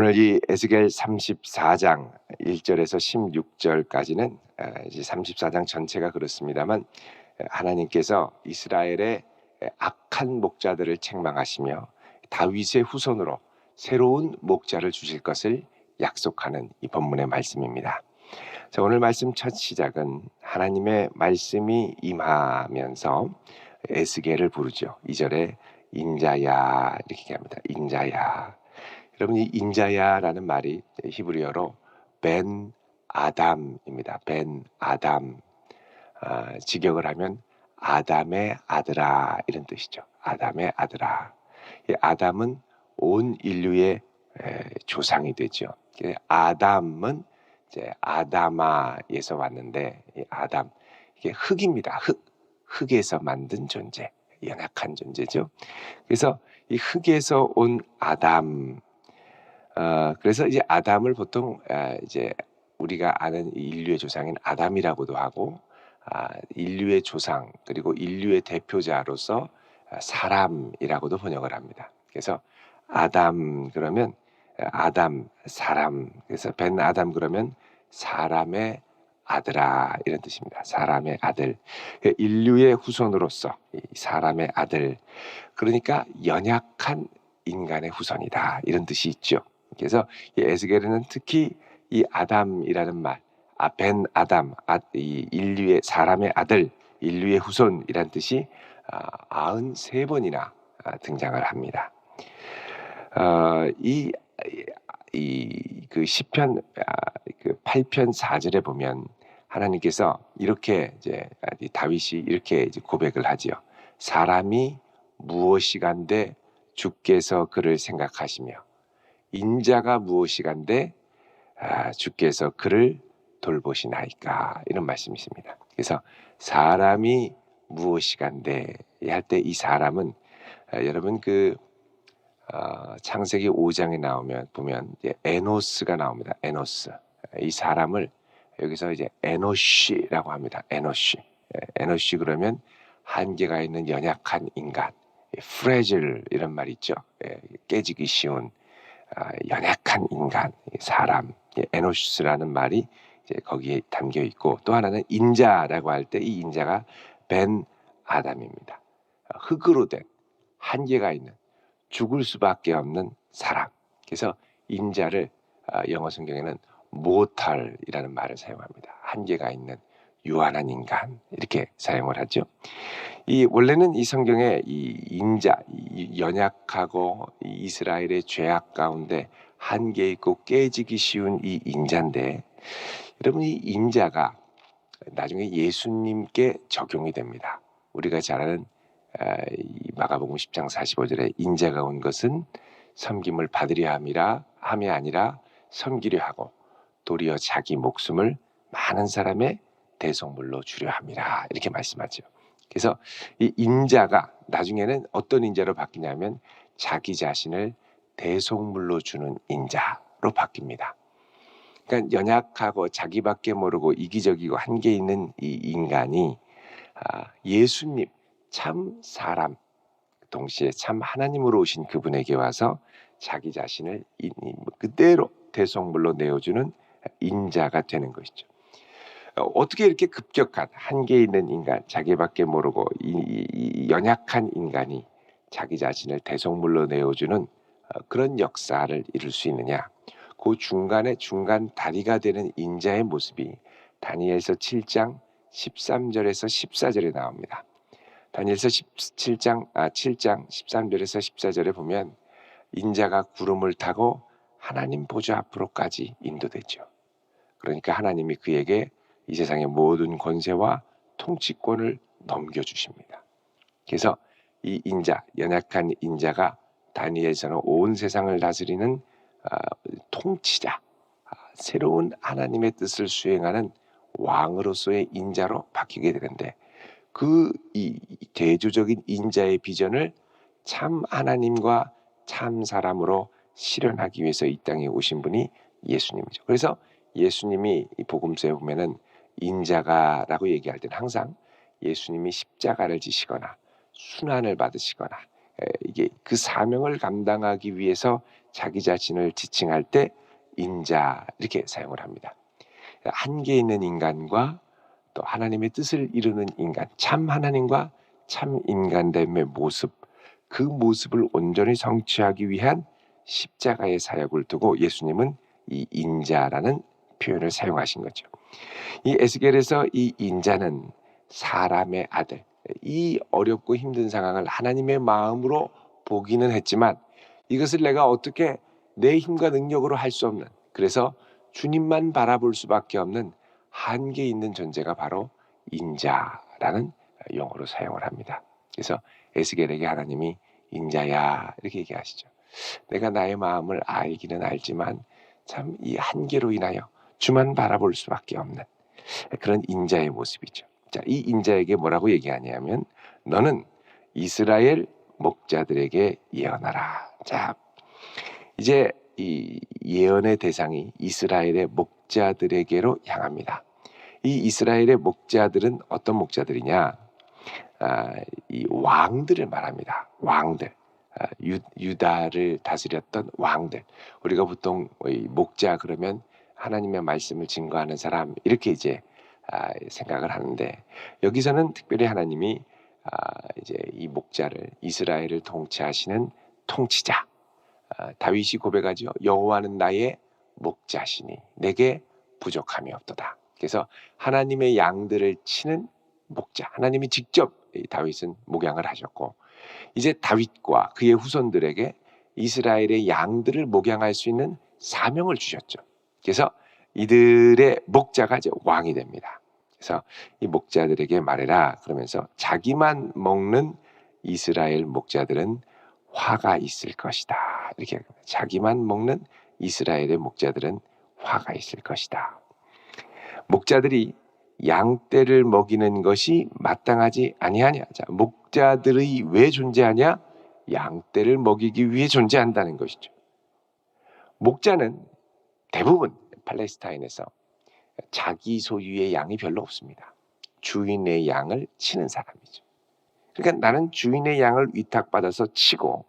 오늘 이 에스겔 34장 1절에서 16절까지는 이제 34장 전체가 그렇습니다만 하나님께서 이스라엘의 악한 목자들을 책망하시며 다윗의 후손으로 새로운 목자를 주실 것을 약속하는 이 본문의 말씀입니다. 자, 오늘 말씀 첫 시작은 하나님의 말씀이 임하면서 에스겔을 부르죠. 2절에 인자야 이렇게 얘기합니다. 인자야. 여러분, 이 인자야라는 말이 히브리어로 벤 아담입니다. 벤 아담. 직역을 하면 아담의 아들아 이런 뜻이죠. 아담의 아들아. 이 아담은 온 인류의 조상이 되죠. 아담은 이제 아다마에서 왔는데 이 아담 이게 흙입니다. 흙에서 만든 존재, 연약한 존재죠. 그래서 이 흙에서 온 아담. 그래서 이제 아담을 보통 이제 우리가 아는 인류의 조상인 아담이라고도 하고 인류의 조상 그리고 인류의 대표자로서 사람이라고도 번역을 합니다. 그래서 아담 그러면 아담 사람, 그래서 벤 아담 그러면 사람의 아들아 이런 뜻입니다. 사람의 아들, 인류의 후손으로서 이 사람의 아들, 그러니까 연약한 인간의 후손이다 이런 뜻이 있죠. 그래서 이 에스겔에는 특히 이 아담이라는 말, 벤 아담, 이 인류의 사람의 아들, 인류의 후손이란 뜻이 93번이나 등장을 합니다. 그 시편 그 8편 4절에 보면 하나님께서 이렇게 이제 다윗이 이렇게 이제 고백을 하지요. 사람이 무엇이간데 주께서 그를 생각하시며 인자가 무엇이간데 주께서 그를 돌보시나이까 이런 말씀이십니다. 그래서 사람이 무엇이간데 할 때 이 사람은 여러분 그 창세기 5장에 보면 이제 에노스가 나옵니다. 에노스. 이 사람을 여기서 이제 에노시라고 합니다. 에노시 그러면 한계가 있는 연약한 인간, 프레질 이런 말 있죠. 깨지기 쉬운 연약한 인간, 사람, 에노시스라는 말이 이제 거기에 담겨 있고, 또 하나는 인자라고 할 때 이 인자가 벤 아담입니다. 흙으로 된 한계가 있는 죽을 수밖에 없는 사람. 그래서 인자를 영어 성경에는 모탈이라는 말을 사용합니다. 한계가 있는 유한한 인간 이렇게 사용을 하죠. 원래는 이 성경에 이 인자, 이 연약하고 이 이스라엘의 죄악 가운데 한계 있고 깨지기 쉬운 이 인자인데, 여러분 이 인자가 나중에 예수님께 적용이 됩니다. 우리가 잘 아는 이 마가복음 10장 45절에 인자가 온 것은 섬김을 받으려 함이 아니라 섬기려 하고 도리어 자기 목숨을 많은 사람의 대속물로 주려 함이라 이렇게 말씀하죠. 그래서 이 인자가 나중에는 어떤 인자로 바뀌냐면 자기 자신을 대속물로 주는 인자로 바뀝니다. 그러니까 연약하고 자기밖에 모르고 이기적이고 한계 있는 이 인간이 예수님 참 사람 동시에 참 하나님으로 오신 그분에게 와서 자기 자신을 그대로 대속물로 내어주는 인자가 되는 것이죠. 어떻게 이렇게 급격한 한계 있는 인간, 자기밖에 모르고 이 연약한 인간이 자기 자신을 대속물로 내어주는 그런 역사를 이룰 수 있느냐? 그 중간에 중간 다리가 되는 인자의 모습이 다니엘서 7장 13절에서 14절에 나옵니다. 다니엘서 7장 13절에서 14절에 보면 인자가 구름을 타고 하나님 보좌 앞으로까지 인도되죠. 그러니까 하나님이 그에게 이 세상의 모든 권세와 통치권을 넘겨주십니다. 그래서 이 인자, 연약한 인자가 다니엘서는 온 세상을 다스리는 통치자, 새로운 하나님의 뜻을 수행하는 왕으로서의 인자로 바뀌게 되는데, 이 대조적인 인자의 비전을 참 하나님과 참 사람으로 실현하기 위해서 이 땅에 오신 분이 예수님이죠. 그래서 예수님이 이 복음서에 보면은 인자가라고 얘기할 때는 항상 예수님이 십자가를 지시거나 순환을 받으시거나 이게 그 사명을 감당하기 위해서 자기 자신을 지칭할 때 인자 이렇게 사용을 합니다. 한계 있는 인간과 또 하나님의 뜻을 이루는 인간, 참 하나님과 참 인간됨의 모습, 그 모습을 온전히 성취하기 위한 십자가의 사역을 두고 예수님은 이 인자라는 표현을 사용하신 거죠. 이 에스겔에서 이 인자는 사람의 아들, 이 어렵고 힘든 상황을 하나님의 마음으로 보기는 했지만 이것을 내가 어떻게 내 힘과 능력으로 할 수 없는, 그래서 주님만 바라볼 수밖에 없는 한계 있는 존재가 바로 인자라는 용어로 사용을 합니다. 그래서 에스겔에게 하나님이 인자야 이렇게 얘기하시죠. 내가 나의 마음을 알기는 알지만 참 이 한계로 인하여 주만 바라볼 수밖에 없는 그런 인자의 모습이죠. 자, 이 인자에게 뭐라고 얘기하냐면 너는 이스라엘 목자들에게 예언하라. 자, 이제 이 예언의 대상이 이스라엘의 목자들에게로 향합니다. 이 이스라엘의 목자들은 어떤 목자들이냐? 이 왕들을 말합니다. 왕들, 유다를 다스렸던 왕들. 우리가 보통 목자 그러면 하나님의 말씀을 증거하는 사람 이렇게 이제 생각을 하는데 여기서는 특별히 하나님이 이제 이 목자를 이스라엘을 통치하시는 통치자 다윗이 고백하죠. 여호와는 나의 목자시니 내게 부족함이 없도다. 그래서 하나님의 양들을 치는 목자, 하나님이 직접 다윗은 목양을 하셨고 이제 다윗과 그의 후손들에게 이스라엘의 양들을 목양할 수 있는 사명을 주셨죠. 그래서 이들의 목자가 이제 왕이 됩니다. 그래서 이 목자들에게 말해라 그러면서 자기만 먹는 이스라엘 목자들은 화가 있을 것이다. 이렇게 자기만 먹는 이스라엘의 목자들은 화가 있을 것이다. 목자들이 양떼를 먹이는 것이 마땅하지 아니하냐. 자, 목자들이 왜 존재하냐? 양떼를 먹이기 위해 존재한다는 것이죠. 목자는 대부분 팔레스타인에서 자기 소유의 양이 별로 없습니다. 주인의 양을 치는 사람이죠. 그러니까 나는 주인의 양을 위탁받아서 치고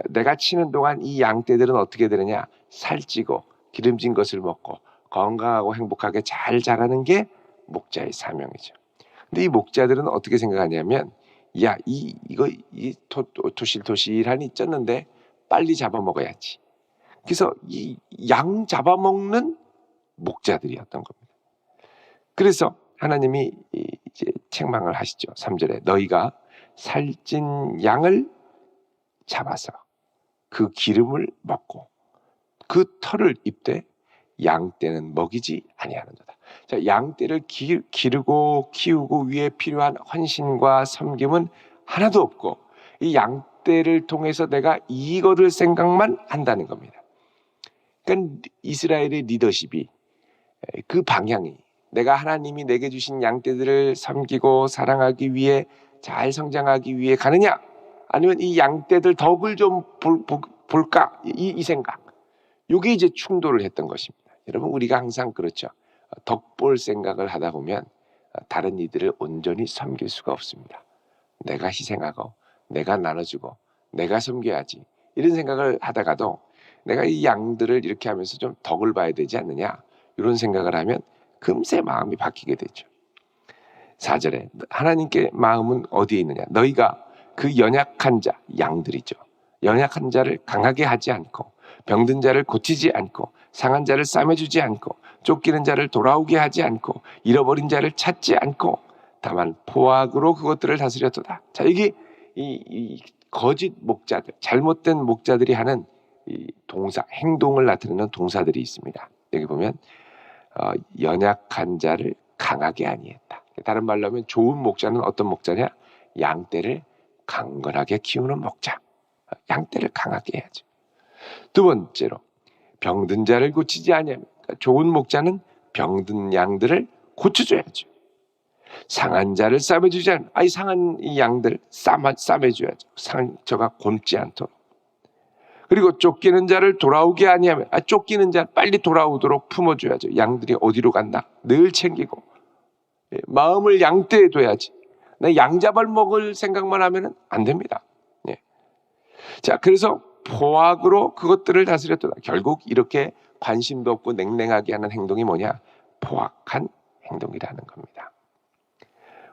내가 치는 동안 이 양떼들은 어떻게 되느냐? 살찌고 기름진 것을 먹고 건강하고 행복하게 잘 자라는 게 목자의 사명이죠. 근데 이 목자들은 어떻게 생각하냐면 야, 이거 토실토실하니 쪘는데 빨리 잡아먹어야지. 그래서 이 양 잡아먹는 목자들이었던 겁니다. 그래서 하나님이 이제 책망을 하시죠. 3절에 너희가 살찐 양을 잡아서 그 기름을 먹고 그 털을 입되 양떼는 먹이지 아니하는도다. 자, 양떼를 기르고 키우고 위에 필요한 헌신과 섬김은 하나도 없고 이 양떼를 통해서 내가 이익 얻을 생각만 한다는 겁니다. 그러니까 이스라엘의 리더십이 그 방향이 내가 하나님이 내게 주신 양떼들을 섬기고 사랑하기 위해 잘 성장하기 위해 가느냐 아니면 이 양떼들 덕을 좀 볼까 이 생각 이게 이제 충돌을 했던 것입니다. 여러분 우리가 항상 그렇죠. 덕 볼 생각을 하다 보면 다른 이들을 온전히 섬길 수가 없습니다. 내가 희생하고 내가 나눠주고 내가 섬겨야지 이런 생각을 하다가도 내가 이 양들을 이렇게 하면서 좀 덕을 봐야 되지 않느냐 이런 생각을 하면 금세 마음이 바뀌게 되죠. 4절에 하나님께 마음은 어디에 있느냐 너희가 그 연약한 자 양들이죠. 연약한 자를 강하게 하지 않고 병든 자를 고치지 않고 상한 자를 싸매주지 않고 쫓기는 자를 돌아오게 하지 않고 잃어버린 자를 찾지 않고 다만 포악으로 그것들을 다스렸도다. 자, 이게 이 거짓 목자들, 잘못된 목자들이 하는 이 동사, 행동을 나타내는 동사들이 있습니다. 여기 보면 연약한 자를 강하게 아니했다. 다른 말로 하면 좋은 목자는 어떤 목자냐? 양떼를 강건하게 키우는 목자. 양떼를 강하게 해야죠. 두 번째로 병든 자를 고치지 아니하면 좋은 목자는 병든 양들을 고쳐줘야죠. 상한 자를 싸매주지 않으면 상한 이 양들 싸매줘야죠. 상처가 곪지 않도록. 그리고 쫓기는 자를 돌아오게 아니하면 쫓기는 자 빨리 돌아오도록 품어줘야죠. 양들이 어디로 간다 늘 챙기고 마음을 양떼에 둬야지. 양 잡아 먹을 생각만 하면 안 됩니다. 자, 그래서 포악으로 그것들을 다스렸도다. 결국 이렇게 관심도 없고 냉랭하게 하는 행동이 뭐냐? 포악한 행동이라는 겁니다.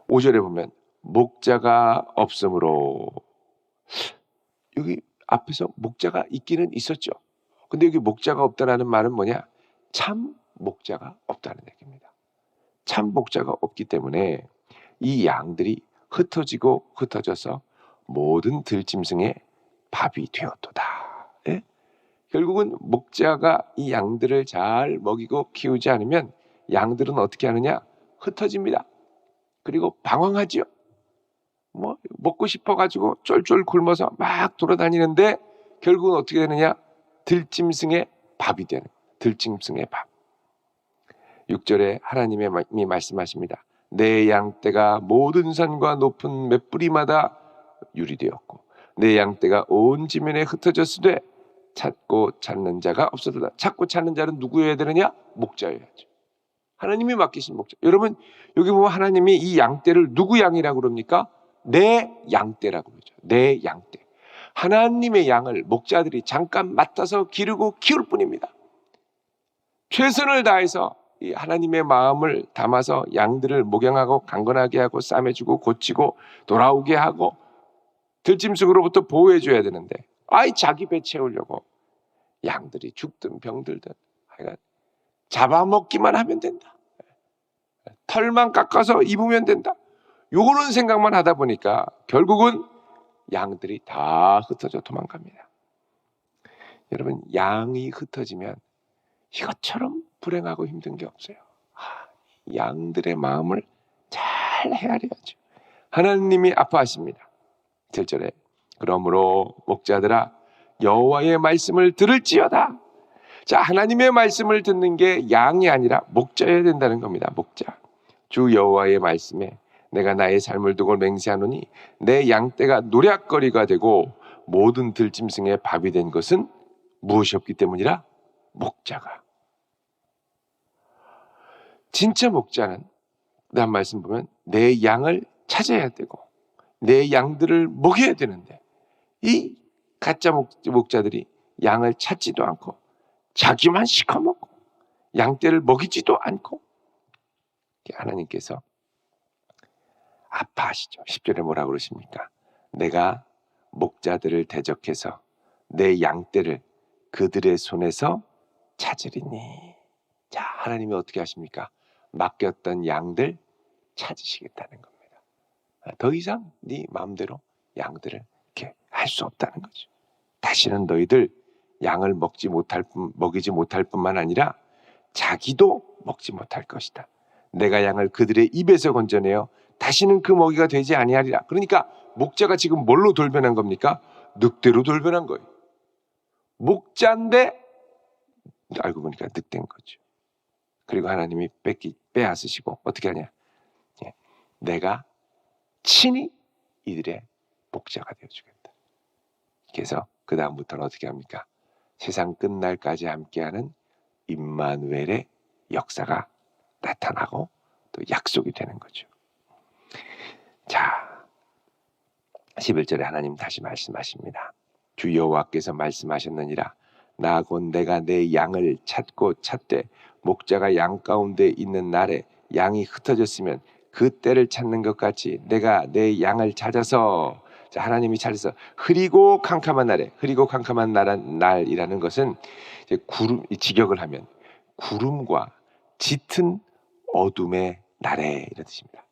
5절에 보면 목자가 없으므로, 여기 앞에서 목자가 있기는 있었죠. 근데 여기 목자가 없다라는 말은 뭐냐? 참 목자가 없다는 얘기입니다. 참 목자가 없기 때문에 이 양들이 흩어지고 흩어져서 모든 들짐승의 밥이 되었도다. 예? 결국은 목자가 이 양들을 잘 먹이고 키우지 않으면 양들은 어떻게 하느냐? 흩어집니다. 그리고 방황하지요. 뭐 먹고 싶어가지고 쫄쫄 굶어서 막 돌아다니는데 결국은 어떻게 되느냐? 들짐승의 밥이 되는, 들짐승의 밥. 6절에 하나님이 말씀하십니다. 내 양떼가 모든 산과 높은 맷뿌리마다 유리되었고 내 양떼가 온 지면에 흩어졌으되 찾고 찾는 자가 없어도다. 찾고 찾는 자는 누구여야 되느냐? 목자여야죠. 하나님이 맡기신 목자. 여러분 여기 보면 하나님이 이 양떼를 누구 양이라고 그럽니까? 내 양떼라고 그러죠. 내 양떼. 하나님의 양을 목자들이 잠깐 맡아서 기르고 키울 뿐입니다. 최선을 다해서 이 하나님의 마음을 담아서 양들을 목양하고 강건하게 하고 싸매주고 고치고 돌아오게 하고 들짐승으로부터 보호해줘야 되는데 자기 배 채우려고 양들이 죽든 병들든 하여간 잡아먹기만 하면 된다. 털만 깎아서 입으면 된다. 요런 생각만 하다 보니까 결국은 양들이 다 흩어져 도망갑니다. 여러분 양이 흩어지면 이것처럼 불행하고 힘든 게 없어요. 양들의 마음을 잘 헤아려야죠. 하나님이 아파하십니다. 7절에 그러므로 목자들아 여호와의 말씀을 들을지어다. 자, 하나님의 말씀을 듣는 게 양이 아니라 목자여야 된다는 겁니다. 목자. 주 여호와의 말씀에 내가 나의 삶을 두고 맹세하노니 내 양떼가 노략거리가 되고 모든 들짐승의 밥이 된 것은 무엇이 없기 때문이라? 목자가. 진짜 목자는 그다음 말씀 보면 내 양을 찾아야 되고 내 양들을 먹여야 되는데 이 가짜 목자들이 양을 찾지도 않고 자기만 시커먹고 양떼를 먹이지도 않고 하나님께서 아파하시죠. 10절에 뭐라고 그러십니까? 내가 목자들을 대적해서 내 양떼를 그들의 손에서 찾으리니. 자, 하나님이 어떻게 하십니까? 맡겼던 양들 찾으시겠다는 겁니다. 더 이상 네 마음대로 양들을 이렇게 할 수 없다는 거죠. 다시는 너희들 양을 먹이지 못할 뿐만 아니라 자기도 먹지 못할 것이다. 내가 양을 그들의 입에서 건져내어 다시는 그 먹이가 되지 아니하리라. 그러니까 목자가 지금 뭘로 돌변한 겁니까? 늑대로 돌변한 거예요. 목자인데 알고 보니까 늑대인 거죠. 그리고 하나님이 빼앗으시고 어떻게 하냐? 내가 친히 이들의 목자가 되어주겠다. 그래서 그 다음부터는 어떻게 합니까? 세상 끝날까지 함께하는 임마누엘의 역사가 나타나고 또 약속이 되는 거죠. 자, 11절에 하나님 다시 말씀하십니다. 주 여호와께서 말씀하셨느니라. 나 곧 내가 내 양을 찾고 찾되 목자가 양 가운데 있는 날에 양이 흩어졌으면 그 때를 찾는 것 같이 내가 내 양을 찾아서, 자, 하나님이 찾아서 흐리고 캄캄한 날에, 흐리고 캄캄한 날이라는 것은 이제 직역을 하면 구름과 짙은 어둠의 날에 이런 뜻입니다.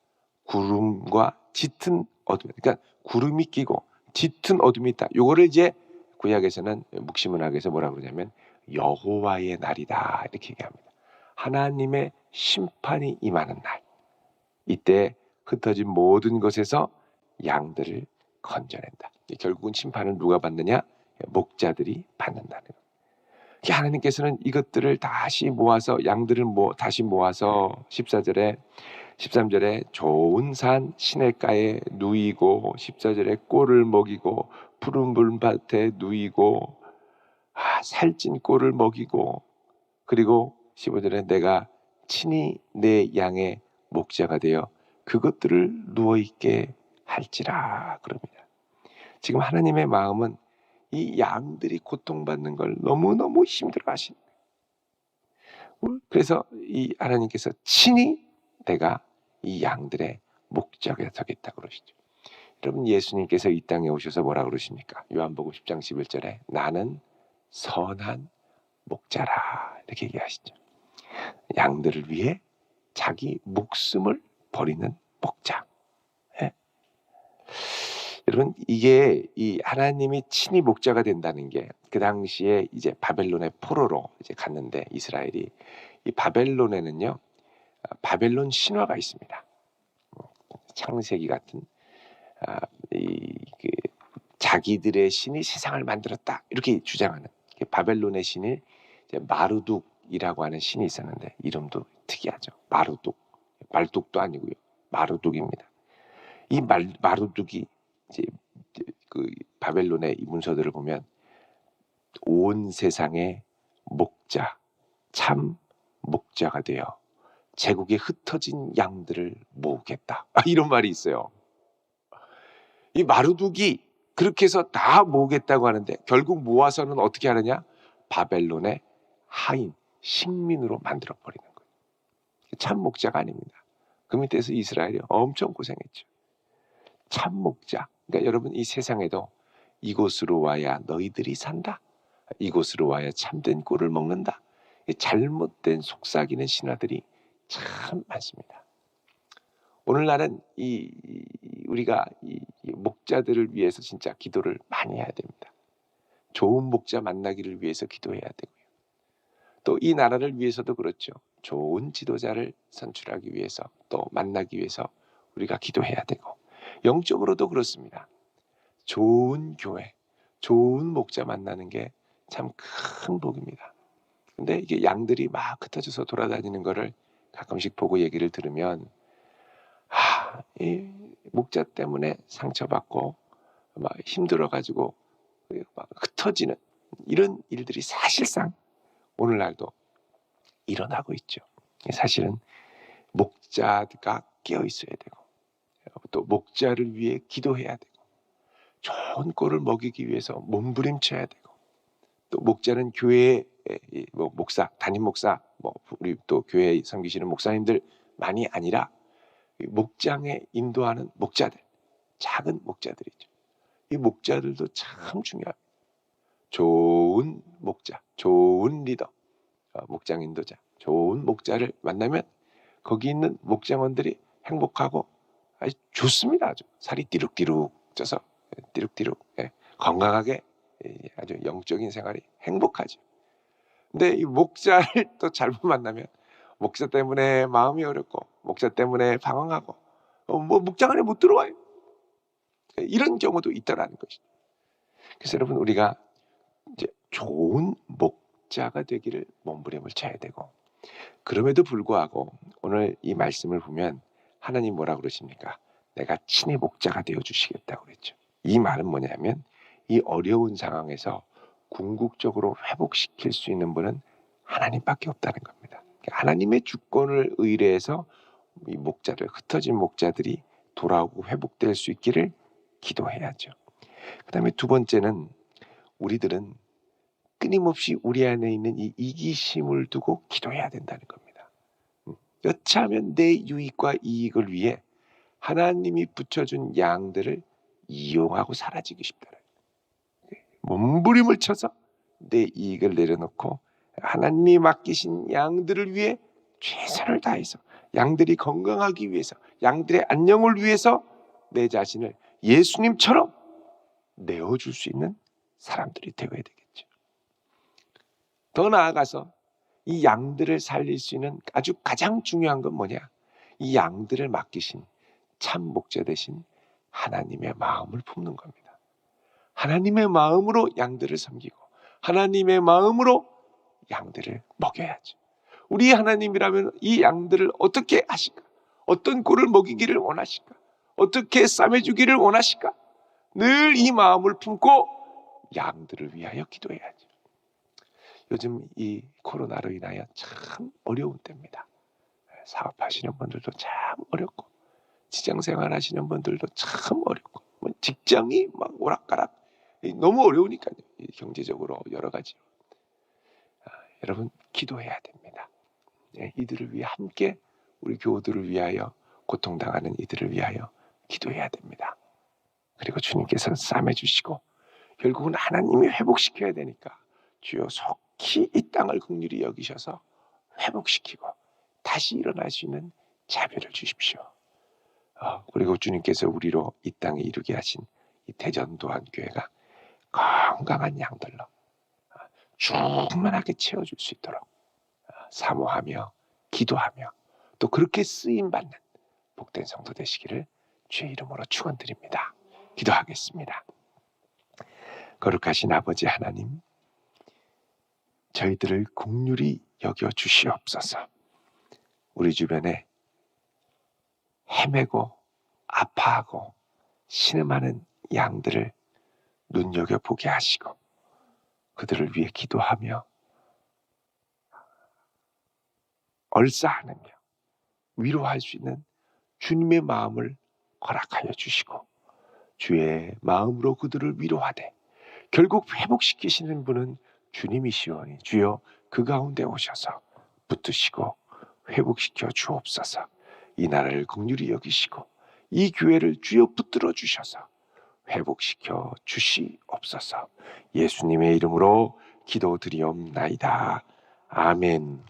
구름과 짙은 어둠, 그러니까 구름이 끼고 짙은 어둠이 있다. 요거를 이제 구약에서는 묵시문학에서 뭐라고 그러냐면 여호와의 날이다 이렇게 얘기합니다. 하나님의 심판이 임하는 날. 이때 흩어진 모든 것에서 양들을 건져낸다. 결국은 심판을 누가 받느냐? 목자들이 받는다는 거예요. 하나님께서는 이것들을 다시 모아서 양들을 다시 모아서 13절에 좋은 산 시냇가에 누이고 14절에 꼴을 먹이고 푸른 풀밭에 누이고 살찐 꼴을 먹이고, 그리고 15절에 내가 친히 내 양의 목자가 되어 그것들을 누워있게 할지라 그럽니다. 지금 하나님의 마음은 이 양들이 고통받는 걸 너무너무 힘들어하시는 거예요. 그래서 이 하나님께서 친히 내가 이 양들의 목자가 되겠다고 그러시죠. 여러분, 예수님께서 이 땅에 오셔서 뭐라 그러십니까? 요한복음 10장 11절에 나는 선한 목자라 이렇게 얘기하시죠. 양들을 위해 자기 목숨을 버리는 목자. 예. 여러분, 이게 이 하나님이 친히 목자가 된다는 게 그 당시에 이제 바벨론의 포로로 이제 갔는데 이스라엘이 이 바벨론에는요 바벨론 신화가 있습니다. 창세기 같은 그 자기들의 신이 세상을 만들었다 이렇게 주장하는 바벨론의 신이 이제 마루둑이라고 하는 신이 있었는데 이름도 특이하죠. 마루둑, 말뚝도 아니고요. 마루둑입니다. 이 마루둑이 이제 그 바벨론의 이 문서들을 보면 온 세상의 목자, 참 목자가 되어 제국에 흩어진 양들을 모으겠다. 이런 말이 있어요. 이 마루둑이 그렇게 해서 다 모으겠다고 하는데 결국 모아서는 어떻게 하느냐? 바벨론의 하인, 식민으로 만들어버리는 거예요. 참 목자가 아닙니다. 그 밑에서 이스라엘이 엄청 고생했죠. 참 목자. 그러니까 여러분, 이 세상에도 이곳으로 와야 너희들이 산다. 이곳으로 와야 참된 꿀을 먹는다. 잘못된 속삭이는 신화들이 참 많습니다. 오늘날은 우리가 이 목자들을 위해서 진짜 기도를 많이 해야 됩니다. 좋은 목자 만나기를 위해서 기도해야 되고요. 또 이 나라를 위해서도 그렇죠. 좋은 지도자를 선출하기 위해서 또 만나기 위해서 우리가 기도해야 되고 영적으로도 그렇습니다. 좋은 교회, 좋은 목자 만나는 게 참 큰 복입니다. 근데 이게 양들이 막 흩어져서 돌아다니는 거를 가끔씩 보고 얘기를 들으면 이 목자 때문에 상처받고 막 힘들어가지고 막 흩어지는 이런 일들이 사실상 오늘날도 일어나고 있죠. 사실은 목자가 깨어 있어야 되고 또 목자를 위해 기도해야 되고 좋은 꼴을 먹이기 위해서 몸부림쳐야 되고 또 목자는 교회의 목사, 담임 목사, 우리 또 교회에 섬기시는 목사님들만이 아니라 목장에 인도하는 목자들, 작은 목자들이죠. 이 목자들도 참 중요합니다. 좋은 목자, 좋은 리더, 목장 인도자, 좋은 목자를 만나면 거기 있는 목장원들이 행복하고 아주 좋습니다. 아주 살이 띠룩띠룩 쪄서 띠룩띠룩 건강하게 아주 영적인 생활이 행복하죠. 근데 이 목자를 또 잘못 만나면 목자 때문에 마음이 어렵고 목자 때문에 방황하고 목장 안에 못 들어와요. 이런 경우도 있다라는 것이죠. 그래서 여러분, 우리가 이제 좋은 목자가 되기를 몸부림을 쳐야 되고 그럼에도 불구하고 오늘 이 말씀을 보면 하나님 뭐라 그러십니까? 내가 친히 목자가 되어 주시겠다고 그랬죠. 이 말은 뭐냐면 이 어려운 상황에서 궁극적으로 회복시킬 수 있는 분은 하나님밖에 없다는 겁니다. 하나님의 주권을 의뢰해서 이 목자들, 흩어진 목자들이 돌아오고 회복될 수 있기를 기도해야죠. 그 다음에 두 번째는 우리들은 끊임없이 우리 안에 있는 이 이기심을 두고 기도해야 된다는 겁니다. 여차하면 내 유익과 이익을 위해 하나님이 붙여준 양들을 이용하고 사라지고 싶다는 몸부림을 쳐서 내 이익을 내려놓고 하나님이 맡기신 양들을 위해 최선을 다해서 양들이 건강하기 위해서 양들의 안녕을 위해서 내 자신을 예수님처럼 내어줄 수 있는 사람들이 되어야 되겠죠. 더 나아가서 이 양들을 살릴 수 있는 아주 가장 중요한 건 뭐냐? 이 양들을 맡기신 참 목자 되신 하나님의 마음을 품는 겁니다. 하나님의 마음으로 양들을 섬기고 하나님의 마음으로 양들을 먹여야죠. 우리 하나님이라면 이 양들을 어떻게 하실까? 어떤 꼴을 먹이기를 원하실까? 어떻게 싸매주기를 원하실까? 늘 이 마음을 품고 양들을 위하여 기도해야죠. 요즘 이 코로나로 인하여 참 어려운 때입니다. 사업하시는 분들도 참 어렵고 직장생활 하시는 분들도 참 어렵고 직장이 막 오락가락 너무 어려우니까요. 경제적으로 여러 가지. 여러분 기도해야 됩니다. 이들을 위해 함께 우리 교우들을 위하여 고통당하는 이들을 위하여 기도해야 됩니다. 그리고 주님께서 싸매 주시고 결국은 하나님이 회복시켜야 되니까 주여 속히 이 땅을 긍휼히 여기셔서 회복시키고 다시 일어날 수 있는 자비를 주십시오. 그리고 주님께서 우리로 이 땅에 이루게 하신 이 대전도안교회가 건강한 양들로 충만하게 채워줄 수 있도록 사모하며 기도하며 또 그렇게 쓰임받는 복된 성도 되시기를 주의 이름으로 축원드립니다. 기도하겠습니다. 거룩하신 아버지 하나님, 저희들을 긍휼히 여겨 주시옵소서. 우리 주변에 헤매고 아파하고 신음하는 양들을 눈여겨보게 하시고 그들을 위해 기도하며 얼싸안으며 위로할 수 있는 주님의 마음을 허락하여 주시고 주의 마음으로 그들을 위로하되 결국 회복시키시는 분은 주님이시오니 주여 그 가운데 오셔서 붙드시고 회복시켜 주옵소서. 이 나라를 긍휼히 여기시고 이 교회를 주여 붙들어 주셔서 회복시켜 주시옵소서. 예수님의 이름으로 기도드리옵나이다. 아멘.